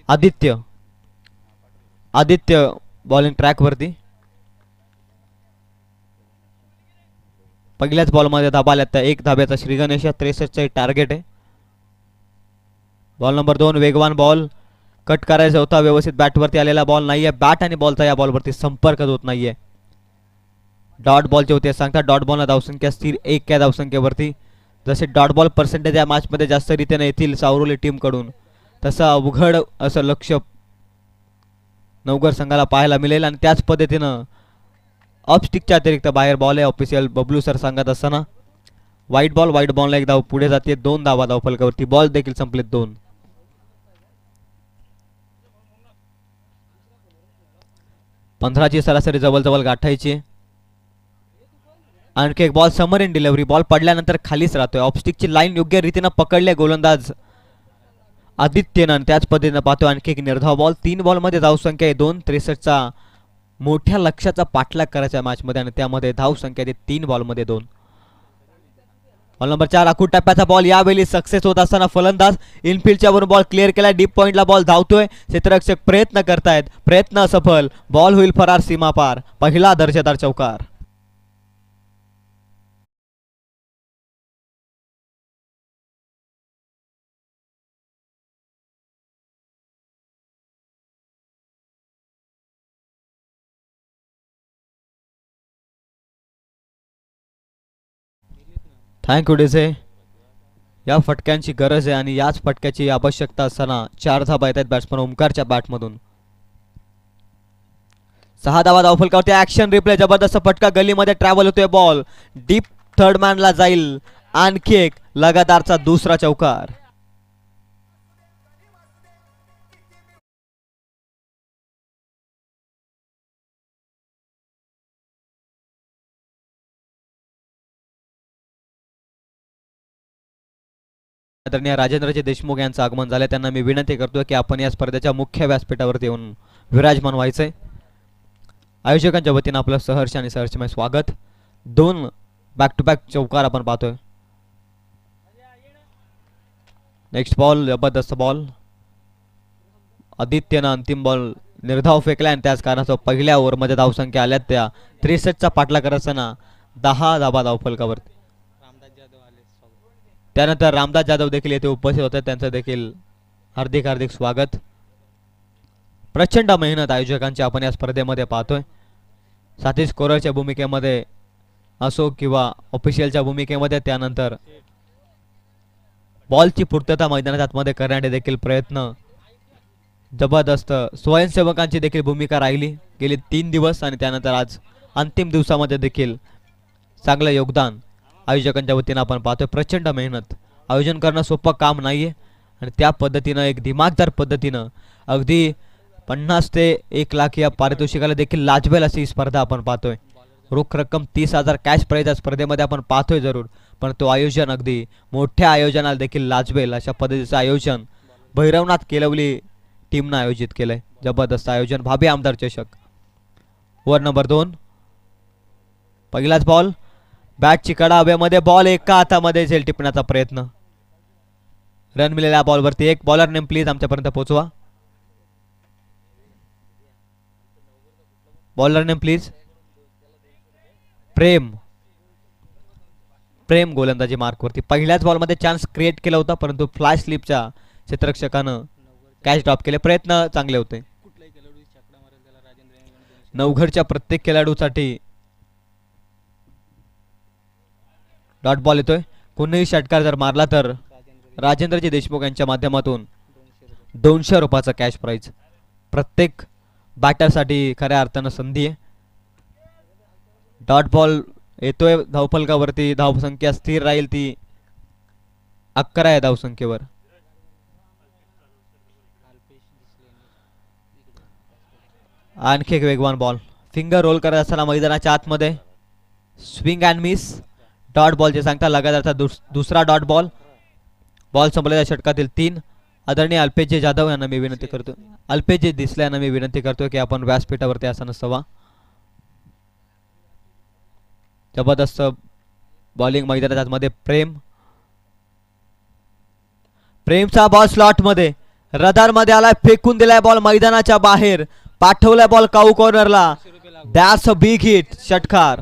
Aditya Aditya bowling track वरती. पहिल्याच ball मध्ये धाबा आल्या त्या 1 धाब्याचा श्रीगणेश 63चे टार्गेट आहे. बॉल नंबर 2 वेगवान बॉल कट करायचा होता. व्यवस्थित बॅटवरती आलेला बॉल नाहीये. बॅट आणि बॉलचा या बॉलवरती संपर्क होत नाहीये. डॉट बॉलचे होते सांगता. डॉट बॉलला धावसंख्या स्थिर 1 या धावसंख्येवरती. जसे डॉट बॉल पर्सेंटेज या मॅच मध्ये जास्त रीतीने येतील सावरोली टीम कडून तसं अवघड असं लक्ष नवघर संघाला पाहायला मिळेल. आणि त्याच पद्धतीनं ऑफस्टिकच्या अतिरिक्त बाहेर बॉल आहे. ऑफिशियल बबलू सर सांगत असताना वाईट बॉलला 1 धाव पुढे जाते. 2 धावा धावफलकावरती. बॉल देखील संपलेत 2. 15ची सरासरी जवळ गाठायची. आणखी एक ball summer in delivery. Ball पडल्यानंतर खालीच राहतोय. ऑफस्टिकची लाईन योग्य रीतीनं पकडले गोलंदाज आदित्यनं. त्याच पद्धतीनं पाहतो आणखी एक निर्धाव बॉल. 3 बॉलमध्ये धावसंख्या आहे 2. 63चा मोठ्या लक्ष्याचा पाठलाग करायचा मॅच मध्ये आणि त्यामध्ये धावसंख्या आहे 3 बॉलमध्ये 2. बॉल नंबर 4 आखूड टप्प्याचा बॉल. यावेळी सक्सेस होत असताना फलंदाज इनफिल्डच्या वरून बॉल क्लिअर केला. डीप पॉइंटला बॉल धावतोय. क्षेत्ररक्षक प्रयत्न करतायत. प्रयत्न असफल. बॉल होईल फरार सीमापार. पहिला दर्जेदार चौकार. Thank you DJ. या फटक्यांची गरज आहे आणि याच फटक्याची आवश्यकता असताना 4 धाबा येत आहेत बॅट्समन ओमकारच्या बॅटमधून. 6 धावा धावफलकावरती. Action replay. जबरदस्त फटका. गलीमध्ये ट्रॅव्हल होतोय बॉल. डीप थर्ड मॅनला जाईल. आणखी एक लगातारचा दुसरा चौकार. आदरणीय राजेंद्रजी देशमुख यांचं आगमन झालं. त्यांना मी विनंती करतो की आपण या स्पर्धेच्या मुख्य व्यासपीठावरती येऊन विराजमान व्हायचंय. आयोजकांच्या वतीनं आपलं सहर्ष आणि सहर्षमय स्वागत. 2 बॅक टू बॅक चौकार आपण पाहतोय. नेक्स्ट बॉल जबरदस्त बॉल. आदित्यनं अंतिम बॉल निर्धाव फेकला आणि त्याच कारणास्तव पहिल्या ओव्हरमध्ये धावसंख्या आल्यात त्या 63चा पाठलाग करत असताना 10 धाबा धावफलकावरती. त्यानंतर रामदास जाधव देखील येथे उपस्थित होते. त्यांचं देखील हार्दिक हार्दिक स्वागत. प्रचंड मेहनत आयोजकांची आपण या स्पर्धेमध्ये पाहतोय. साथी स्कोररच्या भूमिकेमध्ये असो किंवा ऑफिशियलच्या भूमिकेमध्ये. त्यानंतर बॉलची पूर्तता मैदानात आतमध्ये करण्याचे देखील प्रयत्न. जबरदस्त स्वयंसेवकांची देखील भूमिका राहिली गेली 3 दिवस आणि त्यानंतर आज अंतिम दिवसामध्ये देखील चांगलं योगदान आयोजकांच्या वतीनं आपण पाहतोय. प्रचंड मेहनत. आयोजन करणं सोपं काम नाहीये आणि त्या पद्धतीनं एक दिमागदार पद्धतीनं अगदी 50 ते 1 लाख या पारितोषिकाला देखील लाजवेल अशी स्पर्धा आपण पाहतोय. रोख रक्कम 30,000 कॅश प्राइज या स्पर्धेमध्ये आपण पाहतोय जरूर, पण तो आयोजन अगदी मोठ्या आयोजनाला देखील लाजवेल अशा पद्धतीचं आयोजन भैरवनाथ केलवली टीमनं आयोजित केलंय. जबरदस्त आयोजन. भाभी आमदार चषक. Over number 2. पहिलाच बॉल. बॅटची कडा हवेमध्ये. बॉल एका हातामध्ये झेल टिपण्याचा प्रयत्न. रन मिळालेल्या बॉलवरती 1 बॉलर नेम प्लीज आमच्यापर्यंत पोहोचवा. Bowler name please. प्रेम गोलंदाजी मार्कवरती. पहिल्याच बॉलमध्ये चान्स क्रिएट केला होता परंतु फ्लॅश स्लिपच्या क्षेत्ररक्षकानं कॅच ड्रॉप केले. प्रयत्न चांगले होते. नवघरच्या प्रत्येक खेळाडूसाठी डॉट बॉल येतोय. कोणीही षटकार जर मारला तर राजेंद्रजी देशमुख यांच्या माध्यमातून 200 रुपयाचा कॅश प्राइज. प्रत्येक बॅटरसाठी खऱ्या अर्थानं संधी आहे. डॉट बॉल येतोय धावफलकावरती. धावसंख्या स्थिर राहील ती 11 या धावसंख्येवर. आणखी एक वेगवान बॉल. फिंगर रोल करत असताना मैदानाच्या आतमध्ये स्विंग अँड मिस. डॉट बॉलचे सांगता लगातारचा दुसरा डॉट बॉल. बॉल संपलेल्या षटकातील 3. आदरणीय अल्पेशजी जाधव यांना मी विनंती करतो. अल्पेशजी दिसले यांना मी विनंती करतो की आपण व्यासपीठावरती असताना सवा. जबरदस्त बॉलिंग मैदानात मध्ये. प्रेमचा बॉल स्लॉट मध्ये. रदार मध्ये आलाय, फेकून दिलाय बॉल मैदानाच्या बाहेर, पाठवलाय बॉल काऊ कॉर्नरला. That's a big hit. षटकार.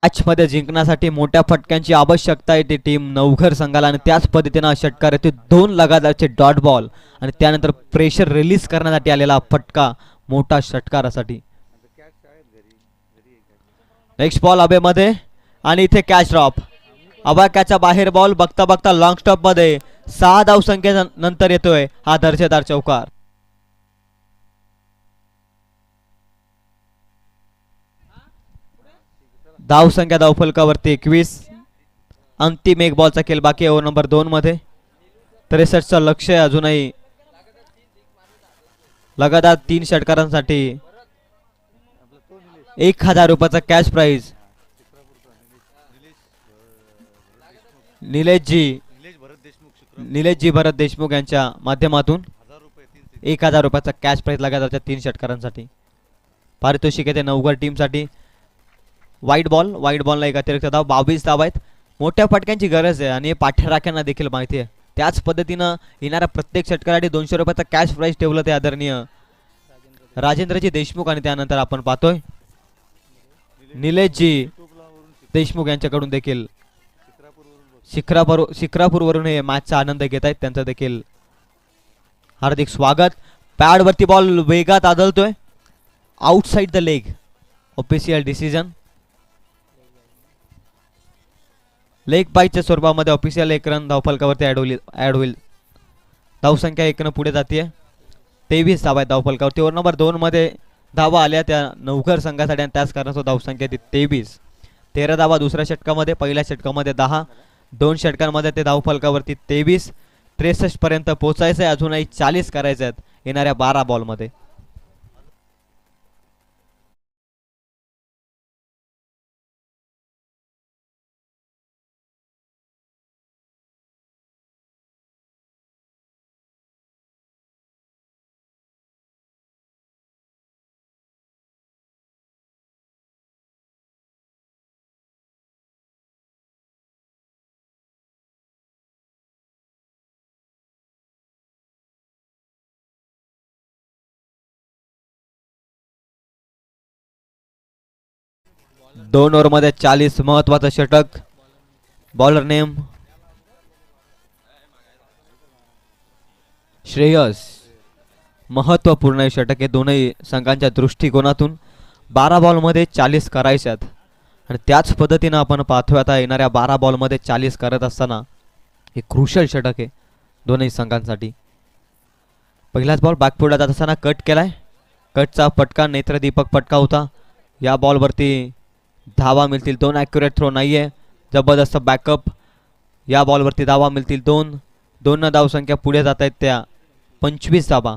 मॅच मध्ये जिंकण्यासाठी मोठ्या फटक्यांची आवश्यकता येते टीम नवघर संघाला आणि त्याच पद्धतीने षटकार येते. 2 लगातारचे डॉट बॉल आणि त्यानंतर प्रेशर रिलीज करण्यासाठी आलेला फटका मोठा षटकारासाठी. नेक्स्ट बॉल अबे मध्ये आणि इथे कॅच ड्रॉप. अबाक्याच्या बाहेर बॉल, बघता बघता लॉंग स्टॉप मध्ये 6 धावसंख्ये नंतर येतोय हा दर्जेदार चौकार. धावसंख्या धावफलकावरती 21. अंतिम एक बॉलचा खेळ बाकी ओव्हर नंबर 2 मध्ये. 63चं लक्ष आहे अजूनही. लगातार 3 षटकारांसाठी 1000 रुपयाचा कॅश प्राइज. निलेशजी भरत देशमुख यांच्या माध्यमातून 1000 रुपयाचा कॅश प्राइज लगातारच्या 3 षटकारांसाठी. पारितोषिक येते नवघर टीमसाठी. वाईट बॉलला एक अतिरिक्त धाव. 22 धाव आहेत. मोठ्या फटक्यांची गरज आहे आणि पाठराख्यांना देखील माहिती आहे. त्याच पद्धतीनं येणाऱ्या प्रत्येक षटकारासाठी 200 रुपयाचा कॅश प्राइज ठेवलं ते आदरणीय राजेंद्रजी देशमुख. आणि त्यानंतर आपण पाहतोय निलेशजी देशमुख यांच्याकडून देखील शिक्रापूरवरून हे मॅचचा आनंद घेत आहेत. त्यांचं देखील हार्दिक स्वागत. पॅडवरती बॉल वेगात आदळतोय. Outside the leg. Official decision. Leg बाईच्या स्वरूपामध्ये ऑफिशियल 1 रन धावफलकावरती ऍड होईल. धावसंख्या 1 पुढे जाते. 23 धावा आहेत धावफलकावरती. ओव्हर नंबर 2 मध्ये धावा आल्या त्या नवघर संघासाठी आणि त्याच कारणास्तव धावसंख्या ती 23. 13 धावा दुसऱ्या षटकामध्ये, पहिल्या षटकामध्ये 10. 2 षटकांमध्ये ते धावफलकावरती 23. 63 पर्यंत पोहोचायचं आहे. अजूनही 40 करायचे आहेत येणाऱ्या 12 बॉलमध्ये. दोन ओव्हर मध्ये 40. महत्वाचं षटक. Bowler name Shreyas. महत्वपूर्ण षटक आहे दोनही संघांच्या दृष्टिकोनातून. 12 बॉलमध्ये 40 करायच्यात आणि त्याच पद्धतीनं आपण पाहतोय आता येणाऱ्या 12 बॉलमध्ये 40 करत असताना हे क्रुशल षटक आहे दोनही संघांसाठी. पहिलाच बॉल बॅकफुटला जात असताना कट केलाय. कटचा फटका नेत्रदीपक फटका होता. या बॉलवरती धावा मिळतील 2. ॲक्युरेट थ्रो नाहीये. जबरदस्त बॅकअप. या बॉलवरती धावा मिळतील 2. 2 धावसंख्या पुढे जात आहेत त्या 25 धावा.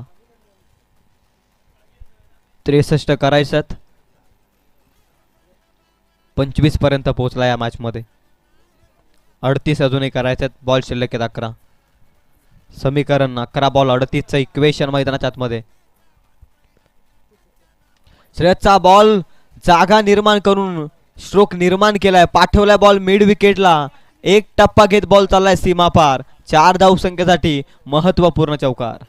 63 करायच्यात. 25 पर्यंत पोहोचला या मॅच मध्ये. 38 अजूनही करायच्यात. बॉल शिल्लक आहेत 11. समीकरण 11 बॉल 38चं इक्वेशन मैदानाच्या आतमध्ये. श्रेयसचा बॉल जागा निर्माण करून स्ट्रोक निर्माण केलाय. पाठवलाय बॉल मिड विकेटला. एक टप्पा घेत बॉल चाललाय सीमा पार. 4 धावसंख्येसाठी महत्वपूर्ण चौकार.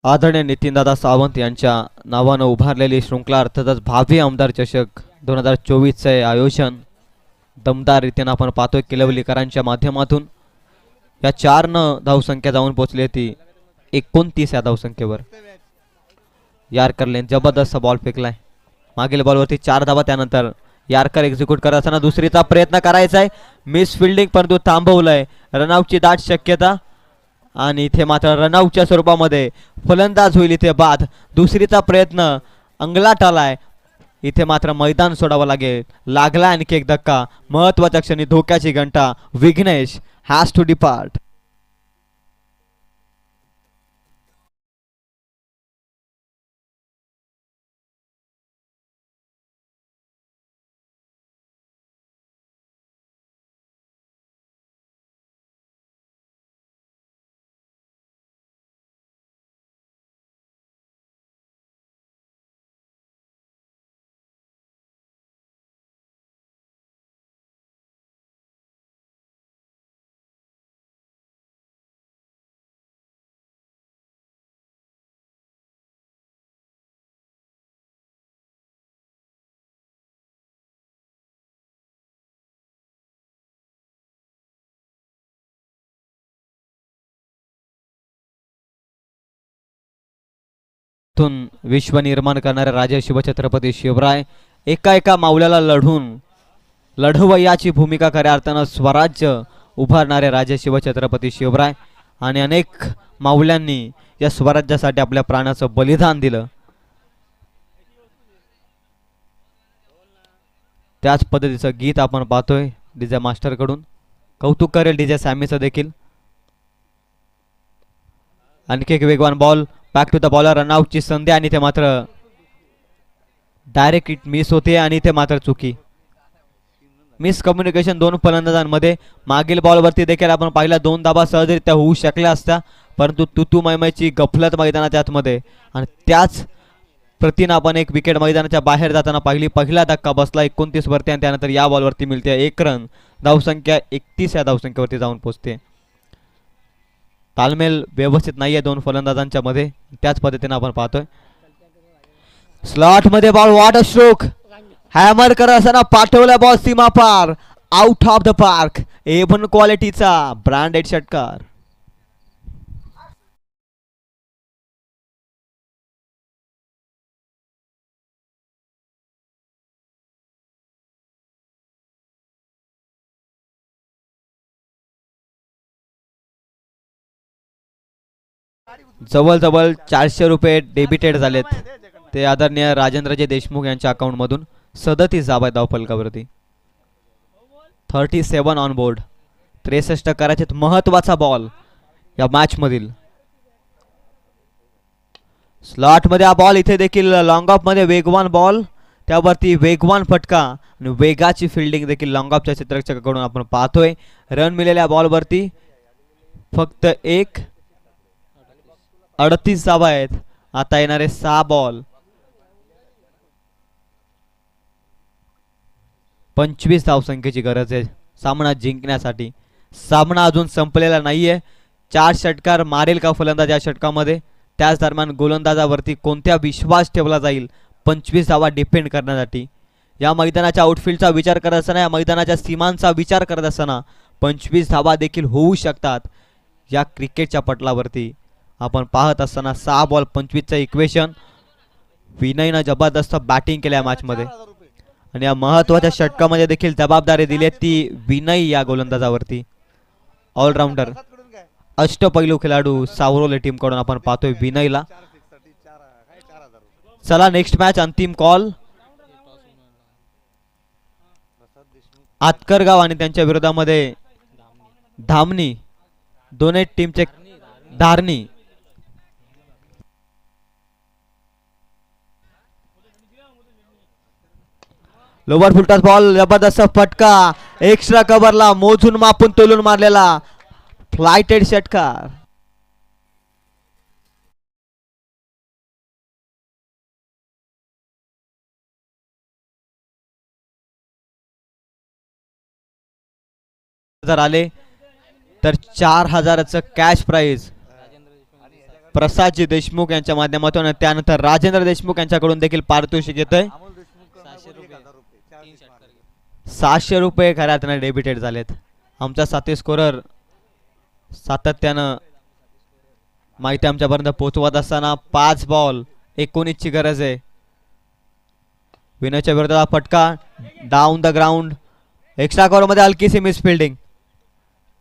आदरणीय नितीनदादा सावंत यांच्या नावानं उभारलेली शृंखला अर्थातच भावी आमदार चषक 2024चे आयोजन दमदार रीतीने आपण पाहतोय किलवलीकरांच्या माध्यमातून. या 4 धावसंख्या जाऊन पोहोचली ती 29 या धावसंख्येवर. यारकर लेन जबरदस्त बॉल फेकलाय. मागील बॉलवरती 4 धावा. त्यानंतर यारकर एक्झिक्यूट करत असताना दुसरीचा प्रयत्न करायचा आहे. मिस फिल्डिंग परंतु थांबवलंय. रनआउटची दाट शक्यता आणि इथे मात्र रनआउटच्या स्वरूपामध्ये फलंदाज होईल इथे बाद. दुसरीचा प्रयत्न अंगलाट आलाय. इथे मात्र मैदान सोडावं लागेल. लागला आणखी एक धक्का. महत्वाच्या क्षणी धोक्याची घंटा. Vignesh has to depart. विश्व निर्माण करणारे राजे शिवछत्रपती शिवराय एका एका मावल्याला लढवय्याची भूमिका खऱ्या अर्थानं स्वराज्य उभारणारे राजे शिवछत्रपती शिवराय आणि अनेक मावल्यांनी या स्वराज्यासाठी आपल्या प्राणाचं बलिदान दिलं. त्याच पद्धतीचं गीत आपण पाहतोय डीजे मास्टर कडून. कौतुक करेल डीजे सॅमीचं देखील. आणखी एक वेगवान ball. Back to the bowler. रनआउटची संधी आणि ते मात्र डायरेक्ट हिट मिस होते आणि ते मात्र चुकी. मिस कम्युनिकेशन दोन फलंदाजांमध्ये. मागील बॉलवरती देखील आपण पाहिला 2 धाबा सहजरित्या होऊ शकल्या असत्या परंतु तुतू मैमयची गफलत मैदानाच्या आतमध्ये आणि त्याच प्रतीनं आपण एक विकेट मैदानाच्या बाहेर जाताना पाहिली. पहिला धक्का बसला 29 वरती आणि त्यानंतर या बॉलवरती मिळते 1 रन. धावसंख्या 31 या धावसंख्येवरती जाऊन पोहोचते. तालमेल व्यवस्थित नाहीये दोन फलंदाजांच्या मध्ये. त्याच पद्धतीने आपण पाहतोय स्लॉट मध्ये ball. What a stroke. Hammer करत असताना पाठवला बॉल सीमा पार. Out of the park. A one क्वालिटीचा ब्रँडेड षटकार. जवळजवळ 400 रुपये डेबिटेड झालेत. ते आदरणीय राजेंद्रजी देशमुख यांच्या अकाउंट मधून. 37 धावा धावफलकावरती. 37 ऑन बोर्ड. 63 करायचे. महत्वाचा बॉल या मॅच मधील. स्लॉट मध्ये हा बॉल. इथे देखील लॉंग ऑफ मध्ये वेगवान बॉल. त्यावरती वेगवान फटका आणि वेगाची फिल्डिंग देखील लॉंग ऑफच्या क्षेत्ररक्षकाकडून आपण पाहतोय. रन मिळालेल्या बॉलवरती फक्त 38 धावा आहेत. आता येणारे 6 बॉल. 25 धावसंख्येची गरज आहे सामना जिंकण्यासाठी. सामना अजून संपलेला नाहीये. 4 षटकार मारेल का फलंदाज या षटकामध्ये. त्याच दरम्यान गोलंदाजावरती कोणत्या विश्वास ठेवला जाईल 25 धावा डिफेंड करण्यासाठी. या मैदानाच्या आउटफील्डचा विचार करत असताना, या मैदानाच्या सीमांचा विचार करत असताना 25 धावा देखील होऊ शकतात या क्रिकेटच्या पटलावरती. आपण पाहत असताना 6 बॉल 25चं इक्वेशन. विनयनं जबरदस्त बॅटिंग केल्या मॅच मध्ये आणि या महत्वाच्या षटकामध्ये देखील जबाबदारी दिली ती विनय या गोलंदाजावरती. ऑलराऊंडर अष्टपैलू खेळाडू सावरोले टीम कडून आपण पाहतोय विनयला. चला नेक्स्ट मॅच. अंतिम कॉल. आतकरगाव आणि त्यांच्या विरोधामध्ये धामणी. दोन्ही टीमचे धारणी. Lower full toss ball. जबरदस्त फटका. एक्स्ट्रा कव्हरला मोजून मापून तोलून मारलेला फ्लायटेड षटकार. जर आले तर 4000चं कॅश प्राइज प्रसादजी देशमुख यांच्या माध्यमातून. त्यानंतर राजेंद्र देशमुख यांच्याकडून देखील पारितोषिक येतंय. 600 रुपये खऱ्या अर्थाने डेबिटेड झालेत. आमचा साथी स्कोरर सातत्यानं माहिती आमच्यापर्यंत पोहोचवत असताना 5 बॉल 19 ची गरज आहे. विनयच्या विरोधात फटका down the ground. Extra cover मध्ये हलकीशी मिस फिल्डिंग.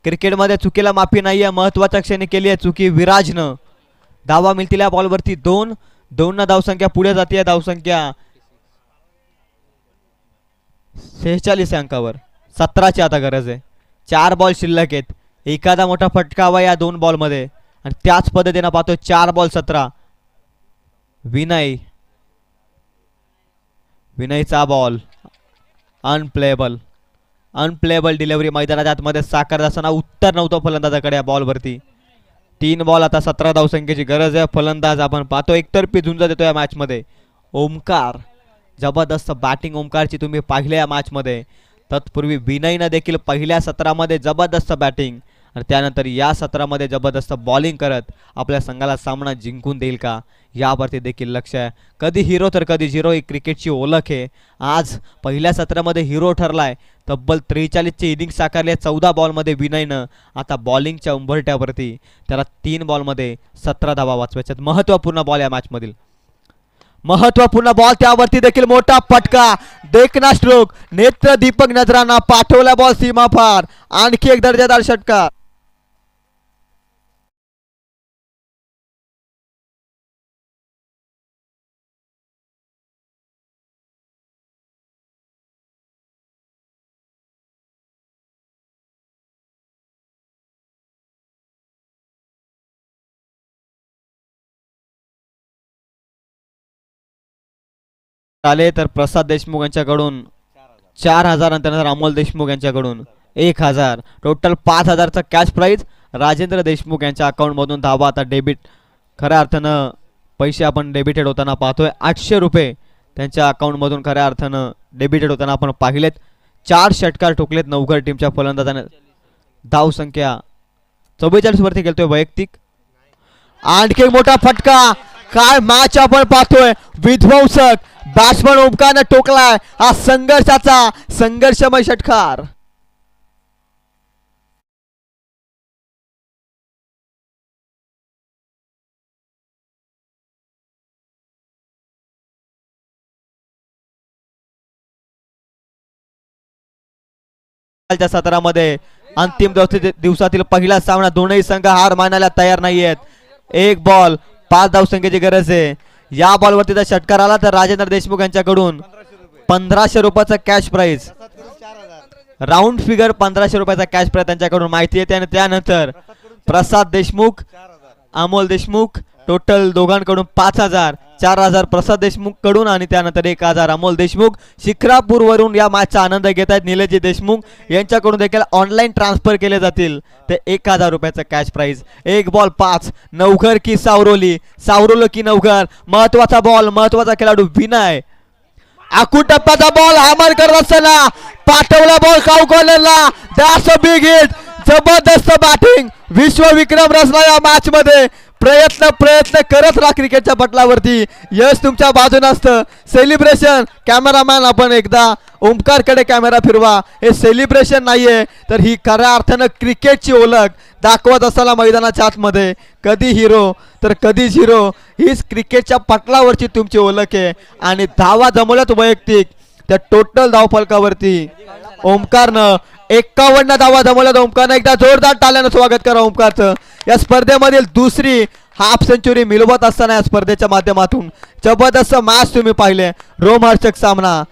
क्रिकेटमध्ये चुकीला माफी नाहीये. महत्वाच्या क्षणी केली आहे चुकी विराजनं. धावा मिळतील या बॉलवरती 2 धावसंख्या पुढे जाते. धावसंख्या 46 अंकावर. 17ची आता गरज आहे. 4 बॉल शिल्लक आहेत. एखादा मोठा फटका हवा या 2 बॉलमध्ये आणि त्याच पद्धतीने पाहतो 4 बॉल 17. विनयचा बॉल अनप्लेबल डिलिव्हरी मैदानाच्या आतमध्ये साकारत असताना उत्तर नव्हतं फलंदाजाकडे या बॉलवरती. 3 बॉल आता 17 धावसंख्येची गरज आहे. फलंदाज आपण पाहतो एकतर्फी झुंज देतो या मॅचमध्ये. ओमकार जबरदस्त बॅटिंग ओमकारची तुम्ही पाहिल्या या मॅचमध्ये. तत्पूर्वी विनयनं देखील पहिल्या सत्रामध्ये जबरदस्त बॅटिंग आणि त्यानंतर या सत्रामध्ये जबरदस्त बॉलिंग करत आपल्या संघाला सामना जिंकून देईल का यावरती देखील लक्ष आहे. कधी हिरो तर कधी झिरो ही क्रिकेटची ओळख आहे. आज पहिल्या सत्रामध्ये हिरो ठरलाय. तब्बल 43ची इनिंग साकारली आहे 14 बॉलमध्ये विनयनं. आता बॉलिंगच्या उंबरठ्यावरती त्याला 3 बॉलमध्ये 17 धावा वाचवायच्यात. महत्त्वपूर्ण बॉल या मॅचमधील महत्त्वपूर्ण बॉल त्यावरती देखील मोठा फटका. देखना स्ट्रोक नेत्र दीपक नजरांना पाठवला बॉल सीमा पार. आणखी एक दर्जेदार षटकार. आले तर प्रसाद देशमुख यांच्याकडून 4000 आणि त्यानंतर अमोल देशमुख यांच्याकडून 1000. टोटल 5000चा कॅश प्राइज. राजेंद्र देशमुख यांच्या अकाउंटमधून धावा आता डेबिट खऱ्या अर्थानं पैसे आपण डेबिटेड होताना पाहतोय. 800 रुपये त्यांच्या अकाउंटमधून खऱ्या अर्थानं डेबिटेड होताना आपण पाहिलेत. 4 षटकार ठोकलेत नवघर टीमच्या फलंदाजाने. धावसंख्या 44 वरती खेळतोय वैयक्तिक. आणखी एक मोठा फटका. काय मॅच आपण पाहतोय. विध्वंसक बॅट्समन ओमकारने टोकलाय. हा संघर्षमय षटकार. सत्रामध्ये अंतिम दिवसातील पहिला सामना. दोनही संघ हार मानायला तयार नाहीयेत. 1 बॉल 5 धावसंख्येची गरज आहे. या बॉलवरती जर षटकार आला तर राजेंद्र देशमुख यांच्याकडून 1500 रुपयाचा कॅश प्राइज. राऊंड फिगर 1500 रुपयाचा कॅश प्राइज त्यांच्याकडून माहिती येते. आणि त्यानंतर प्रसाद देशमुख अमोल देशमुख टोटल दोघांकडून 5000. 4000 प्रसाद देशमुख कडून आणि त्यानंतर 1000 अमोल देशमुख. शिक्रापूरवरून या मॅचचा आनंद घेत आहेत निलेशजी देशमुख. यांच्याकडून देखील ऑनलाईन ट्रान्सफर केले जातील ते 1000 रुपयाचं कॅश प्राइज. 1 बॉल 5. नवघर की सावरोली की नवघर. महत्वाचा बॉल महत्वाचा खेळाडू विनय. आखू टप्प्याचा बॉल हॅमर करत असताना पाठवला बॉल काऊ कॉर्नरला. That's a big hit. जबरदस्त बॅटिंग. विश्वविक्रम रचला या मॅच मध्ये. प्रयत्न करत राहा क्रिकेटच्या पटलावरती. यश तुमच्या बाजूने असतं. सेलिब्रेशन कॅमेरामॅन आपण एकदा ओमकारकडे कॅमेरा फिरवा. हे सेलिब्रेशन नाहीये तर ही खऱ्या अर्थानं क्रिकेटची ओळख दाखवत असताना मैदानाच्या आतमध्ये कधी हिरो तर कधी झिरो हीच क्रिकेटच्या पटलावरची तुमची ओळख आहे. आणि धावा जमवल्यात वैयक्तिक त्या टोटल धावफलकावरती ओमकारनं 51 धावा जमवल्यात. ओमकारनं एकदा जोरदार टाळ्यानं स्वागत करा ओमकारचं. या स्पर्धेमधील दुसरी हाफ सेंचुरी मिळवत असताना या स्पर्धेच्या माध्यमातून जबरदस्त मॅच तुम्ही पाहिले. रोमहर्षक सामना.